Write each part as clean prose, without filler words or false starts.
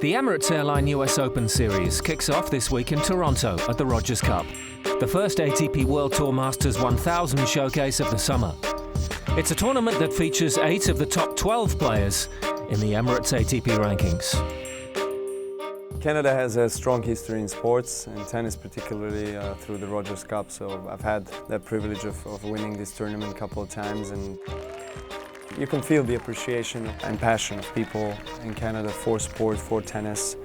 The Emirates Airline US Open Series kicks off this week in Toronto at the Rogers Cup, the first ATP World Tour Masters 1000 showcase of the summer. It's a tournament that features 8 of the top 12 players in the Emirates ATP rankings. Canada has a strong history in sports, and tennis particularly through the Rogers Cup, so I've had that privilege of winning this tournament a couple of times, and you can feel the appreciation and passion of people in Canada for sport, for tennis,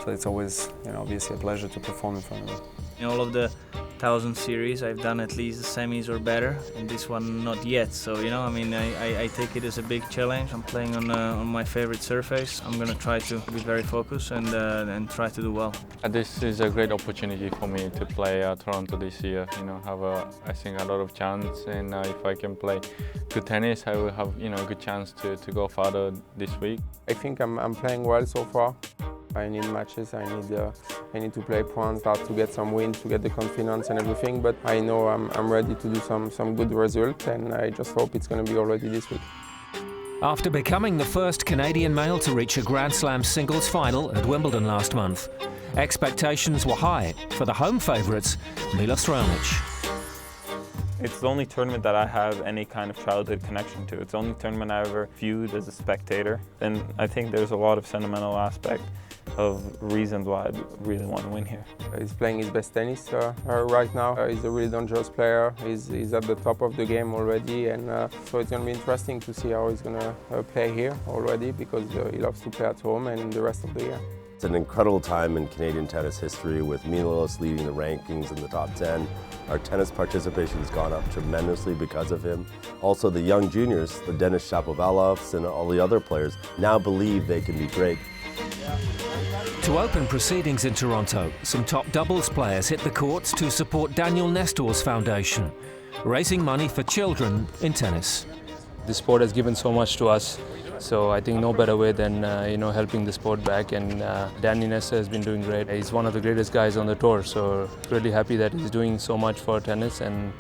so it's always, obviously a pleasure to perform in front of them. In all of the 1000 series, I've done at least the semis or better, and this one not yet. So I take it as a big challenge. I'm playing on my favorite surface. I'm gonna try to be very focused and try to do well. This is a great opportunity for me to play Toronto this year. Have I think a lot of chance, and if I can play good tennis, I will have a good chance to go farther this week. I think I'm playing well so far. I need matches, I need to play points, start to get some wins, to get the confidence and everything, but I know I'm ready to do some good results, and I just hope it's going to be already this week. After becoming the first Canadian male to reach a Grand Slam singles final at Wimbledon last month, expectations were high for the home favourites, Milos Raonic. It's the only tournament that I have any kind of childhood connection to. It's the only tournament I ever viewed as a spectator, and I think there's a lot of sentimental aspect of reasons why I really want to win here. He's playing his best tennis right now. He's a really dangerous player. He's at the top of the game already, and so it's going to be interesting to see how he's going to play here already, because he loves to play at home and the rest of the year. It's an incredible time in Canadian tennis history, with Milos leading the rankings in the top 10. Our tennis participation has gone up tremendously because of him. Also, the young juniors, the Denis Shapovalovs and all the other players, now believe they can be great. To open proceedings in Toronto, some top doubles players hit the courts to support Daniel Nestor's foundation, raising money for children in tennis. The sport has given so much to us, so I think no better way than helping the sport back. And Danny Nestor has been doing great. He's one of the greatest guys on the tour, so really happy that he's doing so much for tennis and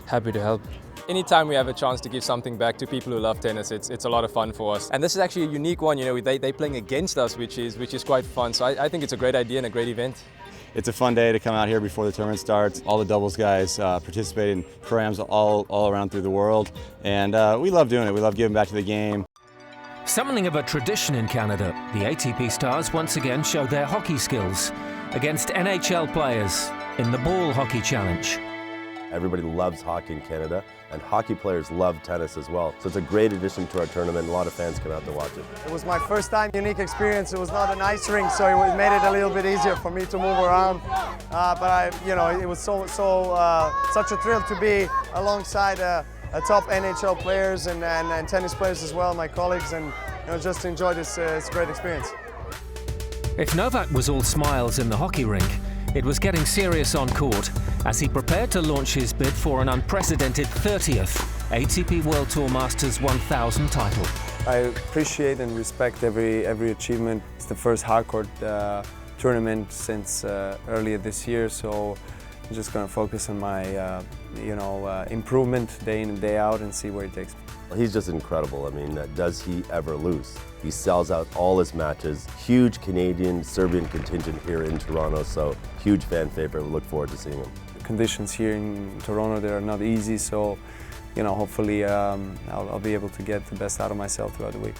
happy to help. Anytime we have a chance to give something back to people who love tennis, it's a lot of fun for us. And this is actually a unique one. They're playing against us, which is quite fun. So I think it's a great idea and a great event. It's a fun day to come out here before the tournament starts. All the doubles guys participate in programs all around through the world, and we love doing it. We love giving back to the game. Something of a tradition in Canada, the ATP stars once again showed their hockey skills against NHL players in the Ball Hockey Challenge. Everybody loves hockey in Canada, and hockey players love tennis as well. So it's a great addition to our tournament. A lot of fans come out to watch it. It was my first time, unique experience. It was not an ice rink, so it made it a little bit easier for me to move around. But it was such a thrill to be alongside top NHL players and tennis players as well, my colleagues, and just to enjoy this great experience. If Novak was all smiles in the hockey rink, it was getting serious on court as he prepared to launch his bid for an unprecedented 30th ATP World Tour Masters 1000 title. I appreciate and respect every achievement. It's the first hardcourt tournament since earlier this year, so I'm just going to focus on my improvement day in and day out and see where it takes me. He's just incredible. I mean, does he ever lose? He sells out all his matches. Huge Canadian, Serbian contingent here in Toronto, so huge fan favorite. We look forward to seeing him. The conditions here in Toronto, they are not easy, so hopefully I'll be able to get the best out of myself throughout the week.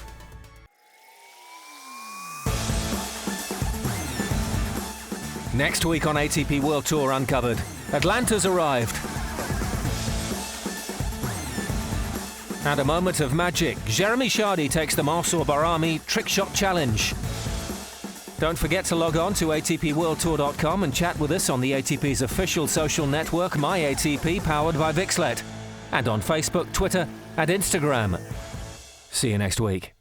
Next week on ATP World Tour Uncovered, Atlanta's arrived. At a moment of magic, Jeremy Chardy takes the Mansour Barami Trick Shot Challenge. Don't forget to log on to atpworldtour.com and chat with us on the ATP's official social network, MyATP, powered by Vixlet, and on Facebook, Twitter and Instagram. See you next week.